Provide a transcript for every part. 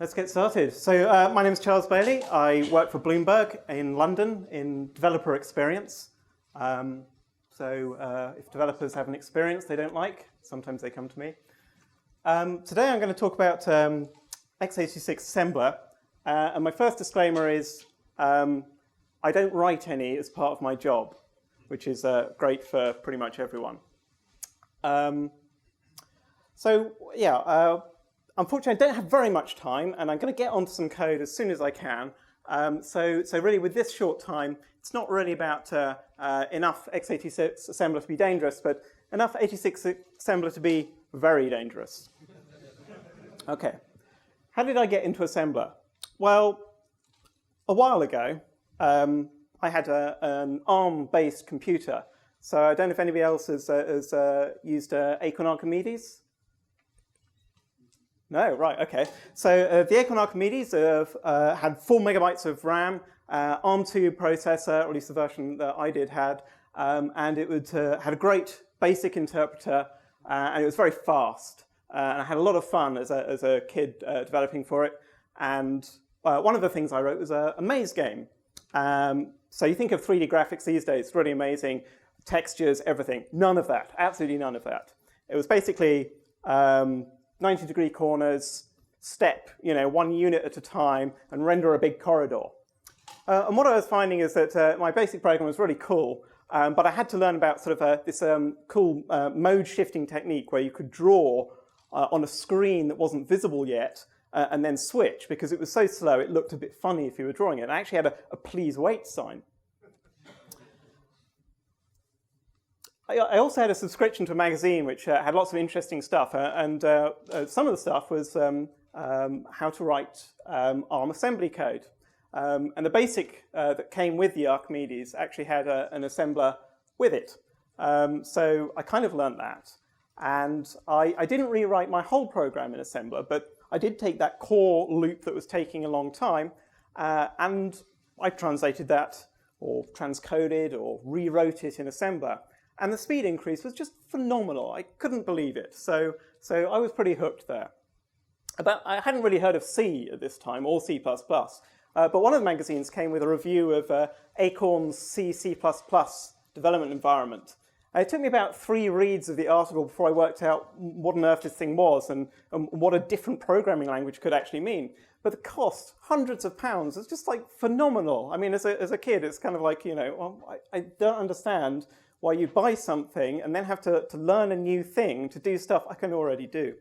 Let's get started. So my name is Charles Bailey. I work for Bloomberg in London in developer experience. If developers have an experience they don't like, sometimes they come to me. Today I'm going to talk about x86 assembler. And my first disclaimer is I don't write any as part of my job, which is great for pretty much everyone. Unfortunately, I don't have very much time, and I'm going to get onto some code as soon as I can. So really, with this short time, it's not really about enough x86 assembler to be dangerous, but enough 86 assembler to be very dangerous. OK. How did I get into assembler? Well, a while ago, I had an ARM-based computer. So I don't know if anybody else has used Acorn Archimedes. No, right, OK. So the Acorn Archimedes had 4 megabytes of RAM, ARM2 processor, or at least the version that I did had, and it had a great basic interpreter, and it was very fast. And I had a lot of fun as a kid developing for it. And one of the things I wrote was a maze game. So you think of 3D graphics these days, it's really amazing, textures, everything. None of that, absolutely none of that. It was basically 90-degree corners, step, 1 unit at a time, and render a big corridor. And what I was finding is that my basic program was really cool, but I had to learn about sort of this cool mode shifting technique where you could draw on a screen that wasn't visible yet, and then switch, because it was so slow it looked a bit funny if you were drawing it. And I actually had a please wait sign. I also had a subscription to a magazine which had lots of interesting stuff, and some of the stuff was how to write ARM assembly code. And the basic that came with the Archimedes actually had an assembler with it. So I kind of learned that. And I didn't rewrite my whole program in assembler, but I did take that core loop that was taking a long time, and I translated that, or transcoded, or rewrote it in assembler. And the speed increase was just phenomenal. I couldn't believe it. So I was pretty hooked there. I hadn't really heard of C at this time, or C++. But one of the magazines came with a review of Acorn's C++ development environment. It took me about 3 reads of the article before I worked out what on earth this thing was and what a different programming language could actually mean. But the cost, hundreds of pounds, is just like phenomenal. I mean, as a kid, it's kind of like, I don't understand why you buy something and then have to learn a new thing to do stuff I can already do.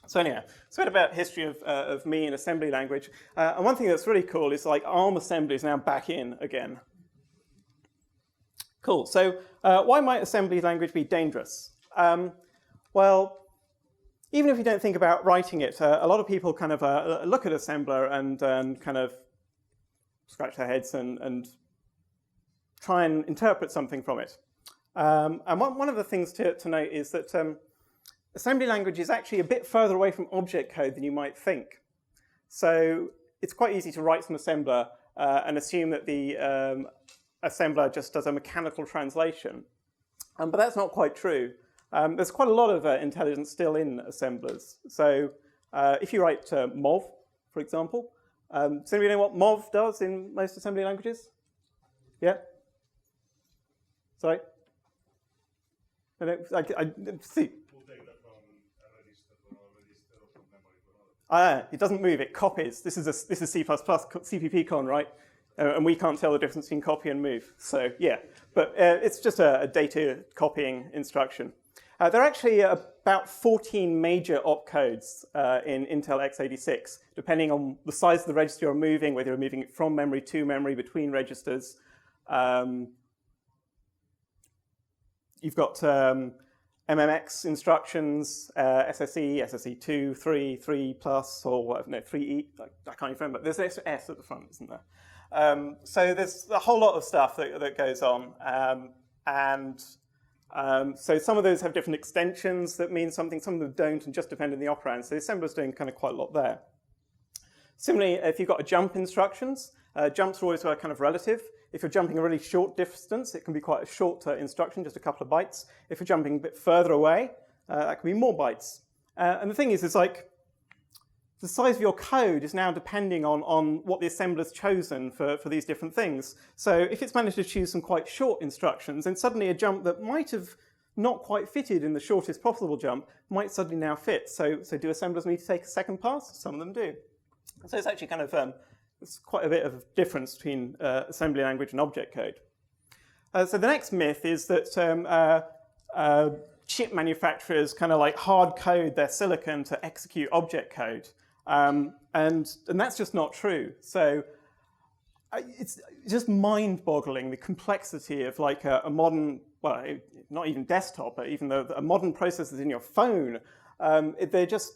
So anyhow, it's a bit about history of me in assembly language. And one thing that's really cool is like ARM assembly is now back in again. Cool. So why might assembly language be dangerous? Well, even if you don't think about writing it, a lot of people kind of look at assembler and kind of scratch their heads and try and interpret something from it. And one of the things to note is that assembly language is actually a bit further away from object code than you might think. So it's quite easy to write some assembler and assume that the assembler just does a mechanical translation. But that's not quite true. There's quite a lot of intelligence still in assemblers. So if you write mov, for example, does anybody know what mov does in most assembly languages? Yeah? Sorry? I see. We'll take that from a register from memory to another. It doesn't move, it copies. This is C++, CppCon, right? And we can't tell the difference between copy and move. So yeah, but it's just a data copying instruction. There are actually about 14 major opcodes in Intel x86, depending on the size of the register you're moving, whether you're moving it from memory to memory, between registers. You've got MMX instructions, SSE, SSE2, 3, 3 plus, or whatever, no, 3E. I can't even remember. There's an extra S at the front, isn't there? So there's a whole lot of stuff that goes on. So some of those have different extensions that mean something, some of them don't, and just depend on the operand. So the assembler's doing kind of quite a lot there. Similarly, if you've got a jump instructions, jumps are always kind of relative. If you're jumping a really short distance, it can be quite a short instruction, just a couple of bytes. If you're jumping a bit further away, that can be more bytes. And the thing is like, the size of your code is now depending on what the assembler's chosen for these different things. So if it's managed to choose some quite short instructions, then suddenly a jump that might have not quite fitted in the shortest possible jump might suddenly now fit. So do assemblers need to take a second pass? Some of them do. So it's actually kind of there's quite a bit of difference between assembly language and object code. So the next myth is that chip manufacturers kind of like hard code their silicon to execute object code. And that's just not true. So it's just mind-boggling, the complexity of like a modern, well, not even desktop, but even a modern processors in your phone. They're just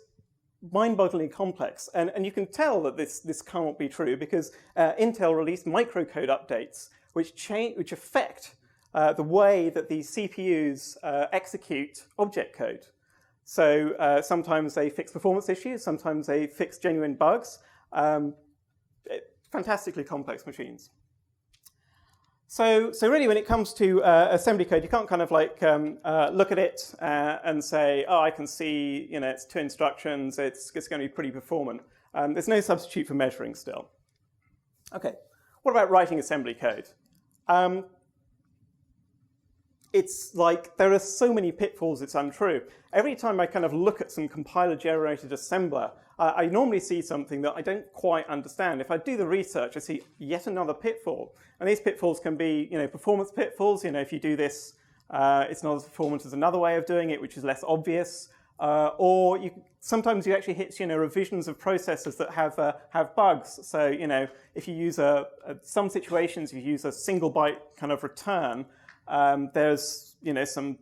mind-bogglingly complex. And you can tell that this can't be true because Intel released microcode updates which affect the way that these CPUs execute object code. So sometimes they fix performance issues, sometimes they fix genuine bugs. Fantastically complex machines. So really, when it comes to assembly code, you can't kind of like look at it and say, oh, I can see, it's 2 instructions, it's going to be pretty performant. There's no substitute for measuring still. Okay, what about writing assembly code? It's like there are so many pitfalls, it's untrue. Every time I kind of look at some compiler-generated assembler, I normally see something that I don't quite understand. If I do the research, I see yet another pitfall. And these pitfalls can be, performance pitfalls. If you do this, it's not as performant as another way of doing it, which is less obvious. Or sometimes you actually hit, revisions of processors that have bugs. So, if you use some situations, if you use a single byte kind of return, there's some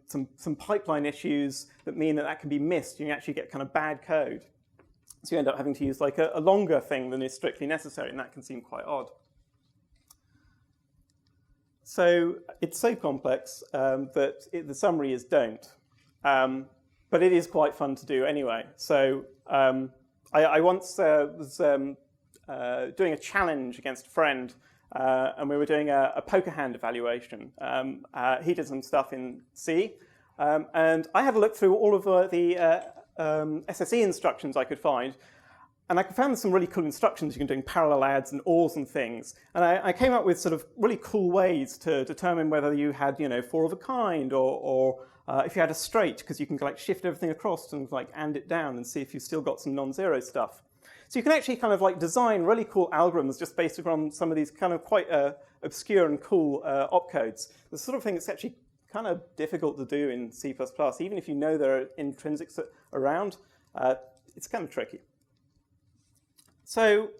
pipeline issues that mean that can be missed. You can actually get kind of bad code. So you end up having to use like a longer thing than is strictly necessary, and that can seem quite odd. So it's so complex that the summary is don't. But it is quite fun to do anyway. So I once was doing a challenge against a friend, and we were doing a poker hand evaluation. He did some stuff in C, and I had a look through all of the SSE instructions I could find, and I found some really cool instructions. You can do parallel adds and ORs and things, and I came up with sort of really cool ways to determine whether you had 4 of a kind or if you had a straight, because you can like shift everything across and like and it down and see if you've still got some non-zero stuff. So you can actually kind of like design really cool algorithms just based on some of these kind of quite obscure and cool opcodes. The sort of thing that's actually kind of difficult to do in C++, even if you know there are intrinsics around, it's kind of tricky. So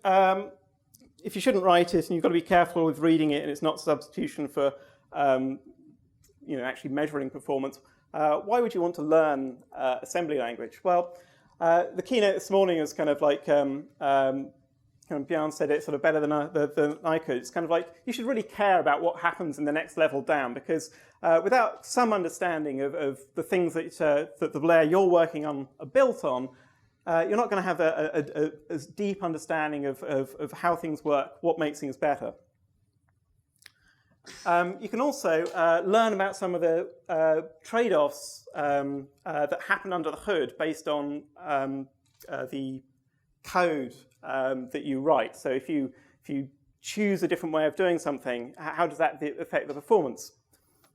if you shouldn't write it, and you've got to be careful with reading it, and it's not a substitution for actually measuring performance, why would you want to learn assembly language? Well, the keynote this morning is kind of like kind of Bjorn said it sort of better than I could. It's kind of like you should really care about what happens in the next level down, because without some understanding of the things that the layer you're working on are built on, you're not going to have a deep understanding of how things work, what makes things better. You can also learn about some of the trade-offs that happen under the hood based on the code that you write. So if you choose a different way of doing something, how does that affect the performance?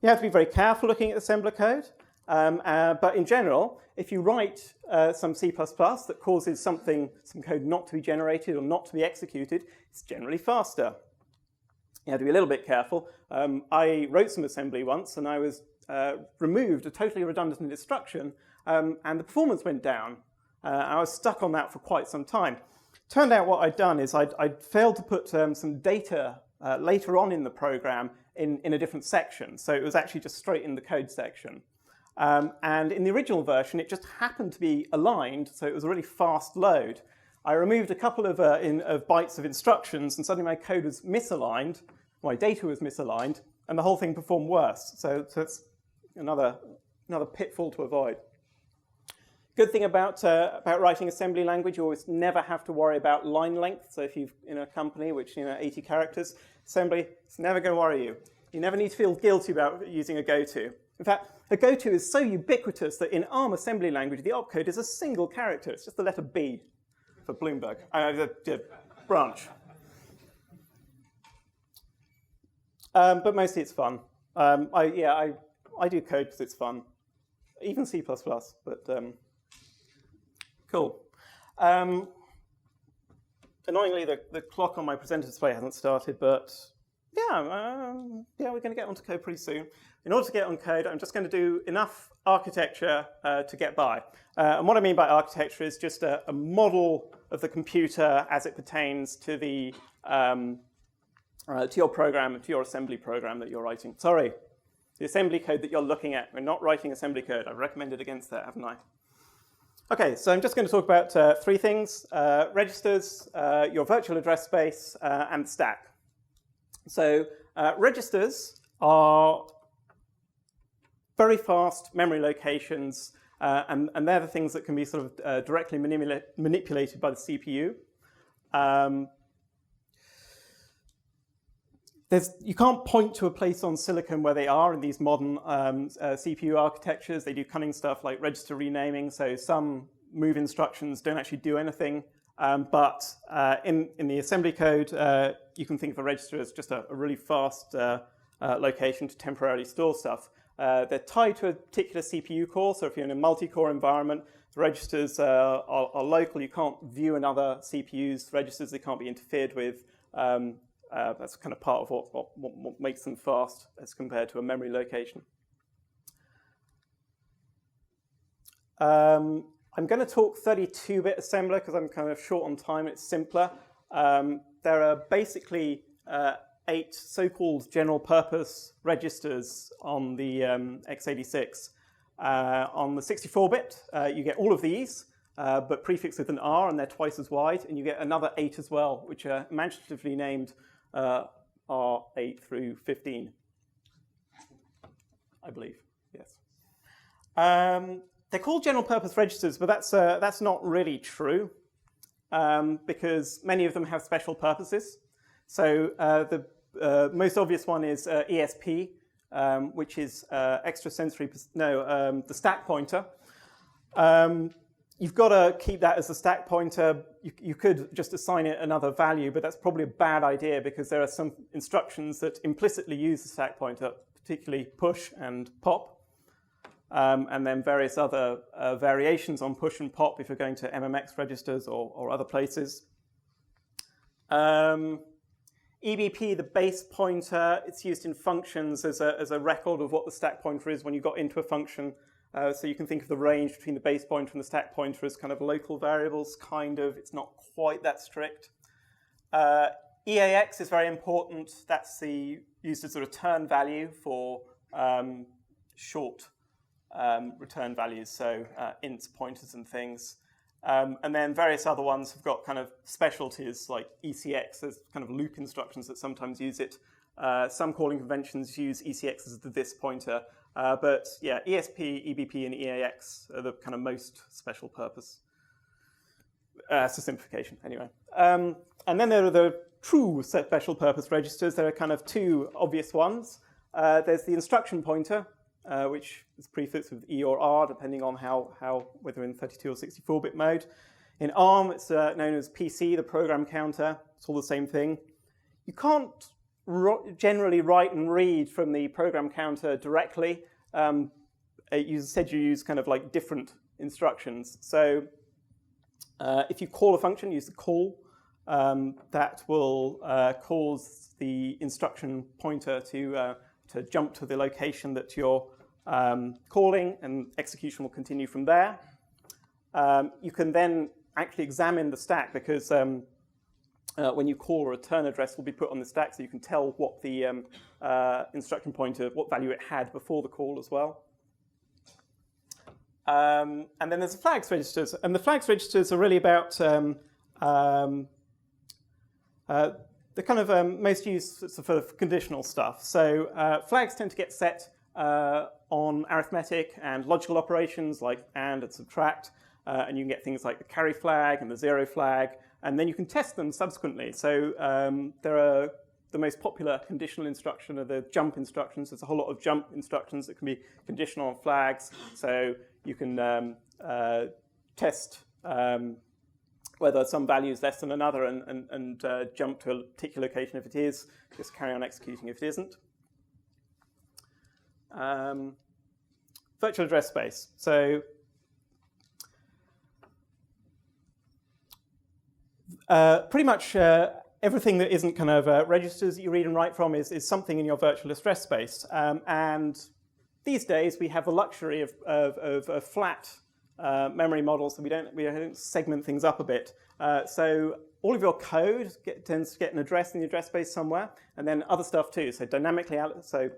You have to be very careful looking at assembler code. But in general, if you write some C++ that causes some code not to be generated or not to be executed, it's generally faster. You have to be a little bit careful. I wrote some assembly once, and I was removed a totally redundant instruction, and the performance went down. I was stuck on that for quite some time. Turned out what I'd done is I'd failed to put some data later on in the program in a different section. So it was actually just straight in the code section. And in the original version, it just happened to be aligned, so it was a really fast load. I removed a couple of bytes of instructions, and suddenly my code was misaligned, my data was misaligned, and the whole thing performed worse. So it's another pitfall to avoid. Good thing about writing assembly language, you always never have to worry about line length. So if you've in a company which 80 characters, assembly, it's never going to worry you. You never need to feel guilty about using a goto. In fact, a goto is so ubiquitous that in ARM assembly language, the opcode is a single character. It's just the letter B. for Bloomberg. The branch. But mostly it's fun. I do code because it's fun. Even C++, but cool. Annoyingly, the clock on my presenter display hasn't started, but we're going to get onto code pretty soon. In order to get on code, I'm just going to do enough architecture to get by. And what I mean by architecture is just a model of the computer as it pertains to the to your program, to your assembly program that you're writing. Sorry, the assembly code that you're looking at. We're not writing assembly code. I've recommended against that, haven't I? Okay, so I'm just going to talk about three things: registers, your virtual address space, and stack. So registers are very fast memory locations, and they're the things that can be sort of directly manipulated by the CPU. You can't point to a place on silicon where they are in these modern CPU architectures. They do cunning stuff like register renaming, so some move instructions don't actually do anything. But in the assembly code, you can think of a register as just a really fast location to temporarily store stuff. They're tied to a particular CPU core, so if you're in a multi-core environment, the registers are local. You can't view another CPU's registers. They can't be interfered with. That's kind of part of what makes them fast as compared to a memory location. I'm going to talk 32-bit assembler because I'm kind of short on time. It's simpler. There are basically 8 so-called general-purpose registers on the x86. On the 64-bit, you get all of these, but prefixed with an R, and they're twice as wide. And you get another 8 as well, which are imaginatively named R8 through 15, I believe. Yes. They're called general-purpose registers, but that's not really true because many of them have special purposes. So the most obvious one is ESP, which is the stack pointer. You've got to keep that as a stack pointer. You could just assign it another value, but that's probably a bad idea because there are some instructions that implicitly use the stack pointer, particularly push and pop, and then various other variations on push and pop if you're going to MMX registers or other places. EBP, the base pointer, it's used in functions as a record of what the stack pointer is when you got into a function. So you can think of the range between the base pointer and the stack pointer as kind of local variables, kind of. It's not quite that strict. EAX is very important. That's used as a return value for short return values, so ints, pointers, and things. And then various other ones have got kind of specialties like ECX. There's kind of loop instructions that sometimes use it. Some calling conventions use ECX as the this pointer. But yeah, ESP, EBP, and EAX are the kind of most special purpose. It's a simplification, anyway. And then there are the true special purpose registers. There are kind of 2 obvious ones. There's the instruction pointer, which is prefixed with E or R, depending on whether in 32 or 64-bit mode. In ARM, it's known as PC, the program counter. It's all the same thing. You can't generally write and read from the program counter directly. You said you use kind of like different instructions. So if you call a function, use the call. That will cause the instruction pointer to jump to the location that you're calling, and execution will continue from there. You can then actually examine the stack because when you call, a return address will be put on the stack, so you can tell what the instruction pointer, what value it had before the call as well. And then there's the flags registers, and the flags registers are really about the kind of most used for conditional stuff. So flags tend to get set on arithmetic and logical operations like AND and subtract, and you can get things like the carry flag and the 0 flag. And then you can test them subsequently. So there are the most popular conditional instruction are the jump instructions. There's a whole lot of jump instructions that can be conditional on flags. So you can test whether some value is less than another and jump to a particular location if it is, just carry on executing if it isn't. Virtual address space. So pretty much everything that isn't kind of registers that you read and write from is something in your virtual address space. And these days we have the luxury of flat memory models, so we don't segment things up a bit. So all of your code tends to get an address in the address space somewhere, and then other stuff too. So dynamically, so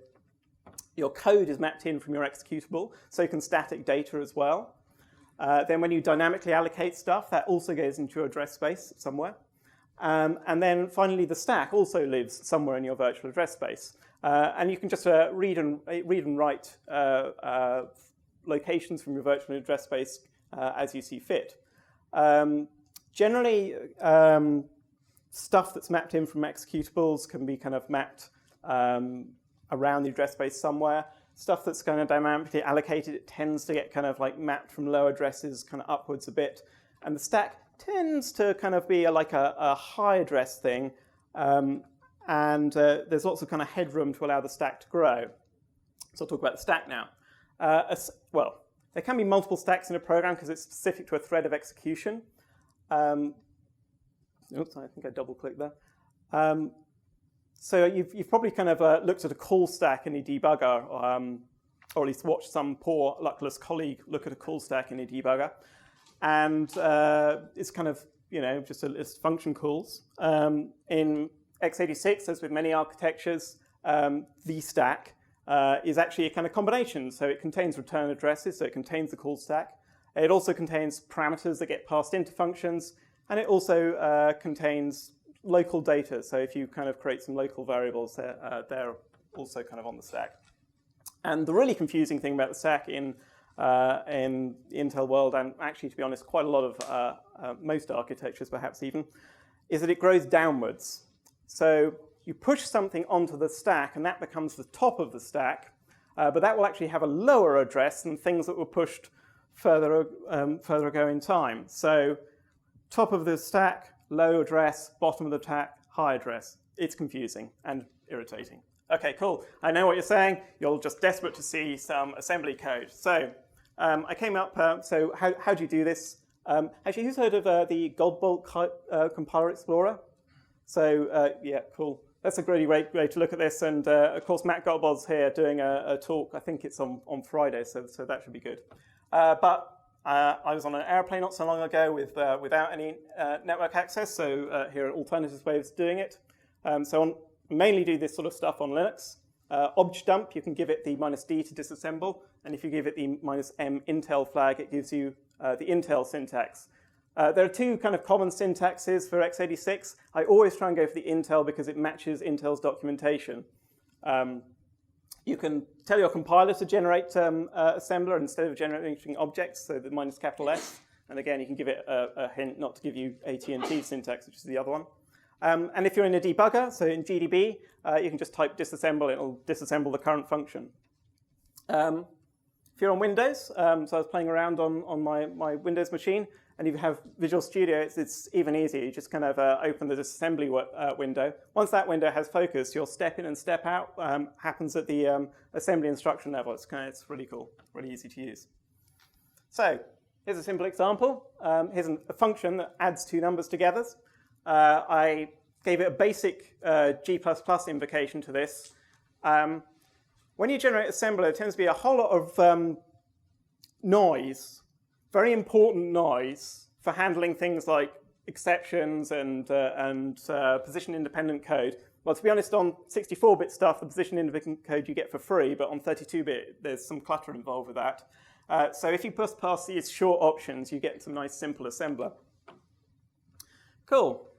your code is mapped in from your executable, so you can static data as well. Then when you dynamically allocate stuff, that also goes into your address space somewhere. And then finally, the stack also lives somewhere in your virtual address space. And you can just read and write locations from your virtual address space as you see fit. Generally, stuff that's mapped in from executables can be kind of mapped around the address space somewhere. Stuff that's kind of dynamically allocated, it tends to get kind of like mapped from low addresses kind of upwards a bit. And the stack tends to kind of be like a high address thing. And there's lots of kind of headroom to allow the stack to grow. So I'll talk about the stack now. Well, there can be multiple stacks in a program because it's specific to a thread of execution. Oops, I think I double-clicked there. So you've probably kind of looked at a call stack in a debugger, or at least watched some poor luckless colleague look at a call stack in a debugger. And it's kind of, just it's function calls. In x86, as with many architectures, the stack is actually a kind of combination. So it contains return addresses, so it contains the call stack. It also contains parameters that get passed into functions, and it also contains local data. So if you kind of create some local variables, they're also kind of on the stack. And the really confusing thing about the stack in the Intel world, and actually, to be honest, quite a lot of most architectures perhaps even, is that it grows downwards. So you push something onto the stack, and that becomes the top of the stack, but that will actually have a lower address than things that were pushed further ago in time. So top of the stack, low address, bottom of the stack, high address. It's confusing and irritating. Okay, cool. I know what you're saying. You're just desperate to see some assembly code. So I came up, so how do you do this? Actually, who's heard of the Godbolt compiler explorer? So yeah, cool. That's a really great way to look at this. And of course, Matt Godbolt's here doing a talk. I think it's on Friday, so that should be good. But I was on an airplane not so long ago without any network access, so here are alternative ways of doing it. So I mainly do this sort of stuff on Linux. Objdump, you can give it the -d to disassemble, and if you give it the -m Intel flag, it gives you the Intel syntax. There are two kind of common syntaxes for x86. I always try and go for the Intel because it matches Intel's documentation. You can tell your compiler to generate assembler instead of generating objects, so the -S. And again, you can give it a hint not to give you AT&T syntax, which is the other one. And if you're in a debugger, so in GDB, you can just type disassemble, it'll disassemble the current function. If you're on Windows, so I was playing around on my Windows machine, and if you have Visual Studio, it's even easier. You just kind of open the disassembly window. Once that window has focus, your step in and step out happens at the assembly instruction level. It's really cool, really easy to use. So here's a simple example. Here's a function that adds two numbers together. I gave it a basic G++ invocation to this. When you generate assembler, there tends to be a whole lot of noise, very important noise for handling things like exceptions and position-independent code. Well, to be honest, on 64-bit stuff, the position-independent code you get for free, but on 32-bit, there's some clutter involved with that. So if you pass these short options, you get some nice, simple assembler. Cool.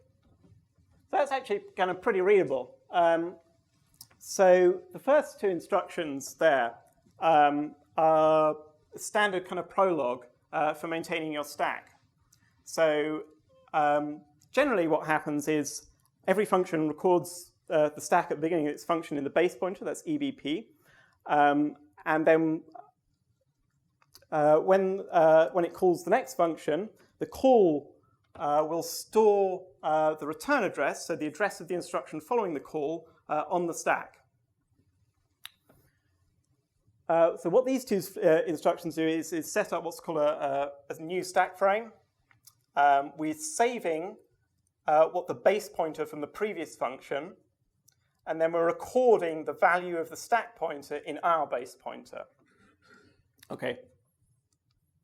That's actually kind of pretty readable. So the first two instructions there are a standard kind of prologue for maintaining your stack. So generally what happens is every function records the stack at the beginning of its function in the base pointer, that's EBP. And then when it calls the next function, the call will store the return address, so the address of the instruction following the call, on the stack. So what these two instructions do is set up what's called a new stack frame. We're saving what the base pointer from the previous function, and then we're recording the value of the stack pointer in our base pointer. Okay,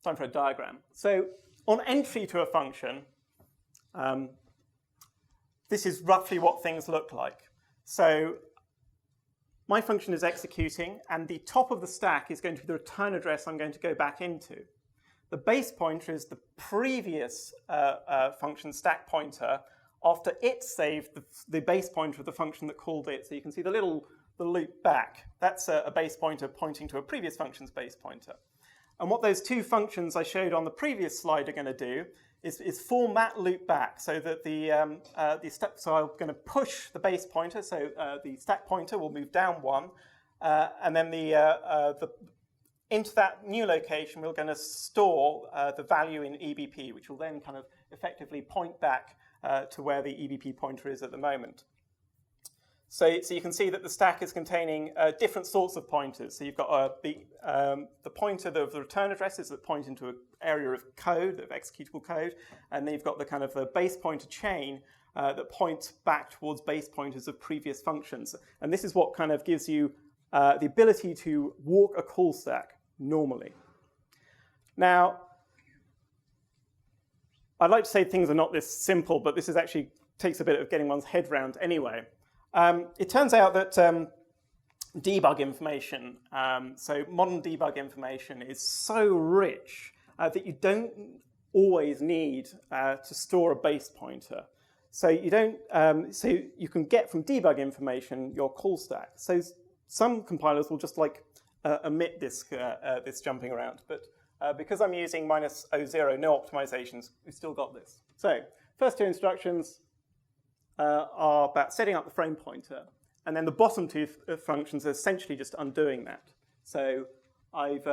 time for a diagram. So on entry to a function, this is roughly what things look like. So my function is executing, and the top of the stack is going to be the return address I'm going to go back into. The base pointer is the previous function stack pointer after it saved the base pointer of the function that called it. So you can see the loop back. That's a base pointer pointing to a previous function's base pointer. And what those two functions I showed on the previous slide are going to do is form that loop back, so that so I'm going to push the base pointer, so the stack pointer will move down one, and then into that new location we're going to store the value in EBP, which will then kind of effectively point back to where the EBP pointer is at the moment. So you can see that the stack is containing different sorts of pointers. So you've got the pointer of the return addresses that point into an area of code, of executable code, and then you've got the kind of the base pointer chain that points back towards base pointers of previous functions. And this is what kind of gives you the ability to walk a call stack normally. Now, I'd like to say things are not this simple, but this is actually takes a bit of getting one's head around anyway. It turns out that debug information, so modern debug information, is so rich that you don't always need to store a base pointer. So you don't. So you can get from debug information your call stack. So some compilers will just like omit this this jumping around, but because I'm using -0, no optimizations, we've still got this. So first two instructions are about setting up the frame pointer, and then the bottom two functions are essentially just undoing that. So I've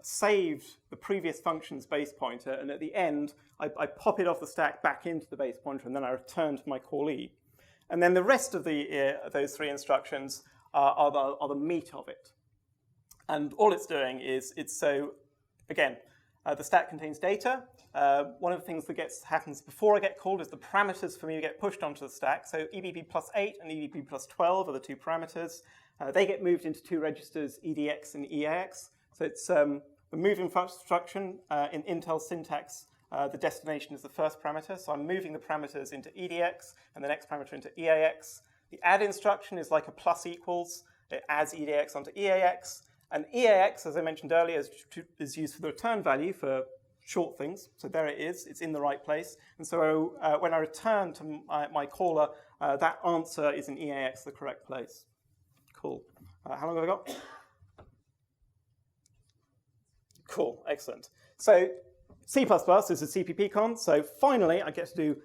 saved the previous function's base pointer, and at the end I pop it off the stack back into the base pointer, and then I return to my callee. And then the rest of those three instructions are the meat of it. And all it's doing is again, the stack contains data. One of the things that happens before I get called is the parameters for me to get pushed onto the stack. So EBP plus 8 and EBP plus 12 are the two parameters. They get moved into two registers, EDX and EAX. So it's the move instruction in Intel syntax. The destination is the first parameter. So I'm moving the parameters into EDX and the next parameter into EAX. The add instruction is like a plus equals. It adds EDX onto EAX. And EAX, as I mentioned earlier, is used for the return value for short things. So there it is. It's in the right place. And so when I return to my caller, that answer is in EAX, the correct place. Cool. How long have I got? Cool. Excellent. So C++, this is CppCon. So finally, I get to do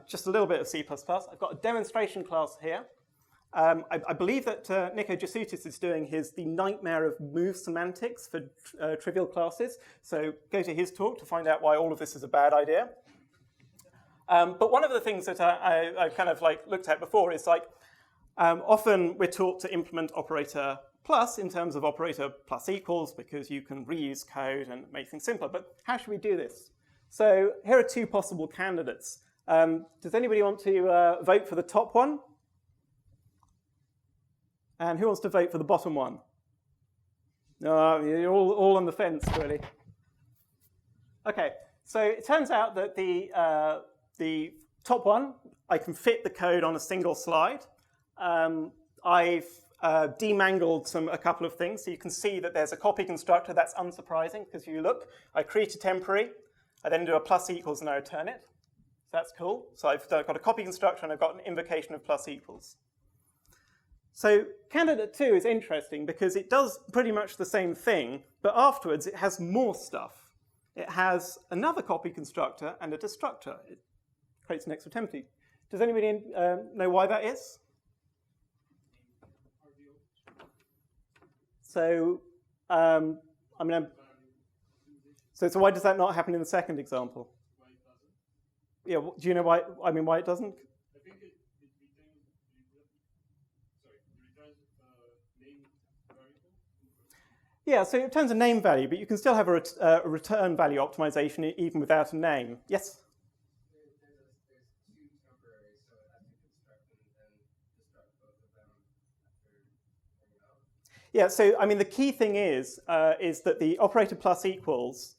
just a little bit of C++. I've got a demonstration class here. I believe that Nico Jasutis is doing the nightmare of move semantics for trivial classes. So go to his talk to find out why all of this is a bad idea. But one of the things that I kind of like looked at before is like often we're taught to implement operator plus in terms of operator plus equals because you can reuse code and make things simpler. But how should we do this? So here are two possible candidates. Does anybody want to vote for the top one? And who wants to vote for the bottom one? No, you're all on the fence, really. Okay, so it turns out that the top one, I can fit the code on a single slide. I've demangled a couple of things. So you can see that there's a copy constructor. That's unsurprising, because if you look, I create a temporary. I then do a plus equals, and I return it. So that's cool. So I've got a copy constructor, and I've got an invocation of plus equals. So candidate 2 is interesting because it does pretty much the same thing, but afterwards it has more stuff. It has another copy constructor and a destructor. It creates an extra template. Does anybody know why that is? So, so why does that not happen in the second example? Yeah, do you know why? I mean, why it doesn't? I think it returns, name variable. Yeah, so it returns a name value, but you can still have a return value optimization even without a name. Yes? There's two temporaries, so it has to construct and destruct both of them after turning out. Yeah, so I mean, the key thing is that the operator plus equals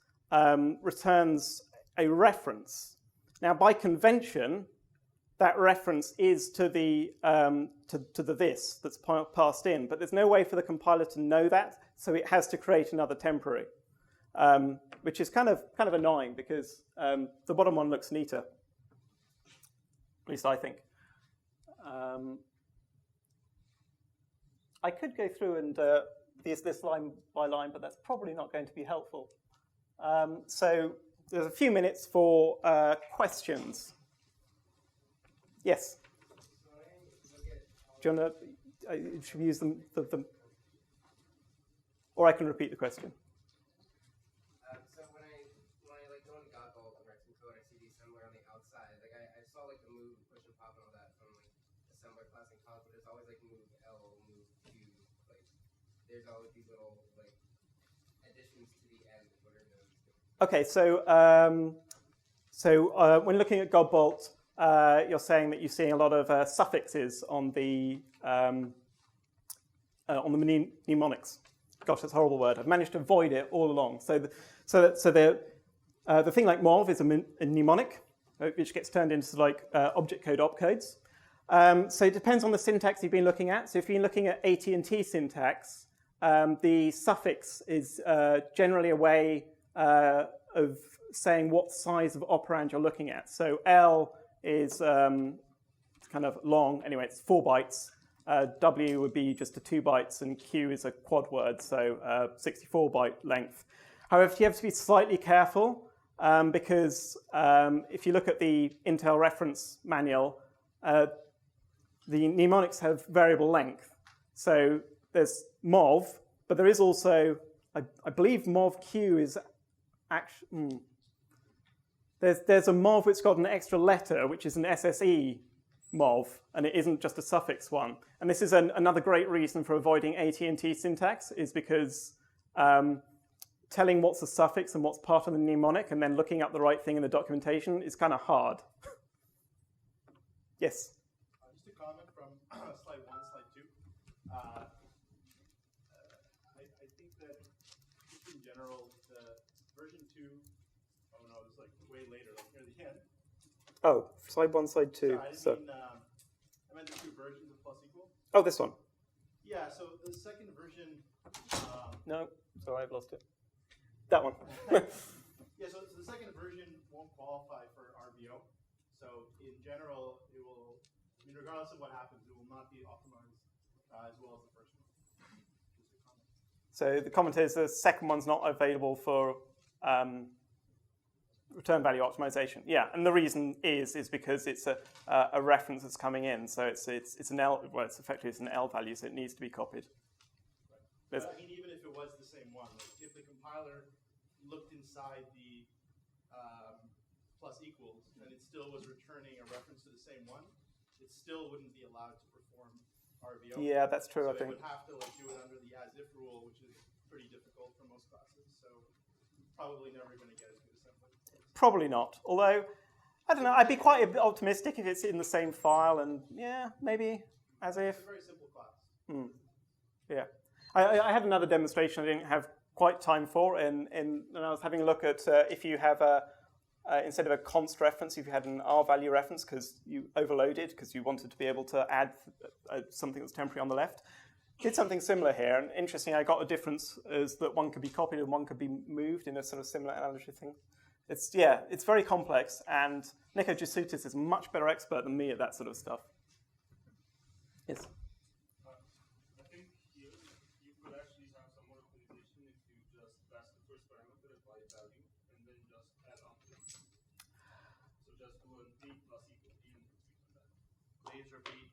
returns a reference. Now, by convention, that reference is to the this that's passed in, but there's no way for the compiler to know that, so it has to create another temporary, which is kind of annoying because the bottom one looks neater, at least I think. I could go through and this line by line, but that's probably not going to be helpful. So there's a few minutes for questions. Yes? Do you want to should we use them? Or I can repeat the question. So when I like go in Godbolt and write some code, I see the assembler on the outside. Like I saw like the move, push and pop and all that from like assembler class in college, but there's always like move L, move Q. Like there's always these little like additions to the end. What are those? Okay, so when looking at Godbolt, you're saying that you're seeing a lot of suffixes on the mnemonics. Gosh, that's a horrible word. I've managed to avoid it all along. So the thing like mov is a mnemonic, which gets turned into like object code opcodes. So it depends on the syntax you've been looking at. So if you've been looking at AT&T syntax, the suffix is generally a way of saying what size of operand you're looking at. So L is kind of long. Anyway, it's 4 bytes. W would be just 2 bytes, and Q is a quad word, so 64-byte length. However, you have to be slightly careful because if you look at the Intel reference manual, the mnemonics have variable length. So there's mov, but there is also, I believe mov Q is actually, there's a mov which got an extra letter, which is an SSE mov, and it isn't just a suffix one. And this is another great reason for avoiding AT&T syntax, is because telling what's a suffix and what's part of the mnemonic and then looking up the right thing in the documentation is kind of hard. Yes? Just a comment from slide 1, slide 2. I think that just in general, the version 2, oh no, it was like way later, like near the end. Oh, slide 1, slide 2. Sorry, I meant the 2 versions of plus equal. Oh, this one. Yeah, so the second version. No, sorry, I've lost it. That one. Yeah, so the second version won't qualify for RVO. So in general, it will, I mean, regardless of what happens, it will not be optimized as well as the first one. Just a comment. So the comment is the second one's not available for return value optimization. Yeah, and the reason is because it's a reference that's coming in. So it's an L. Well, it's effectively an L value, so it needs to be copied. Right. But I mean, even if it was the same one, like if the compiler looked inside the plus equals and it still was returning a reference to the same one, it still wouldn't be allowed to perform RVO. Yeah, that's true. So I think it would have to like do it under the as-if rule, which is pretty difficult for most classes. So probably never going to get as good assembly. probably not. Although I don't know. I'd be quite optimistic if it's in the same file, and yeah, maybe as if. It's a very simple class. Yeah. I had another demonstration I didn't have quite time for, and I was having a look at if you have instead of a const reference, if you had an R value reference because you overloaded because you wanted to be able to add something that's temporary on the left. Did something similar here, and interesting, I got a difference is that one could be copied and one could be moved in a sort of similar analogy thing. It's very complex, and Nico Jasoutis is a much better expert than me at that sort of stuff. Yes. I think here you could actually have some more optimization if you just pass the first parameter by value and then just add on to it. So just do an A plus equal B and that. Please repeat.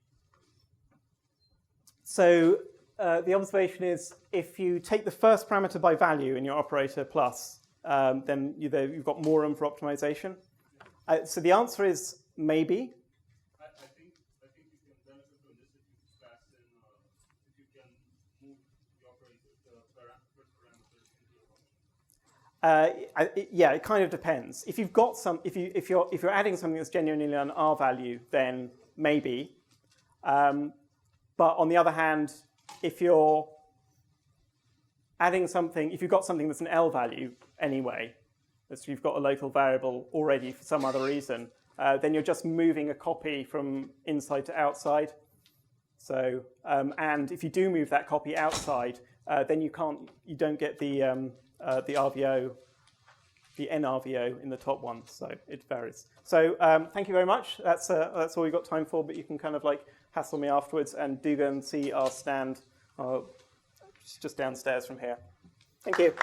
So the observation is if you take the first parameter by value in your operator plus, then you've got more room for optimization. So the answer is maybe. I think you can benefit from this if you pass in, if you can move the operator, first parameters into your function. Yeah, it kind of depends. If you've got some, if you're adding something that's genuinely an R value, then maybe. But on the other hand, if you're adding something, if you've got something that's an L value anyway, so you've got a local variable already for some other reason, then you're just moving a copy from inside to outside. So, and if you do move that copy outside, then you don't get the RVO, the NRVO in the top one. So it varies. So thank you very much. That's all we've got time for. But you can kind of like hassle me afterwards, and do go and see our stand just downstairs from here. Thank you.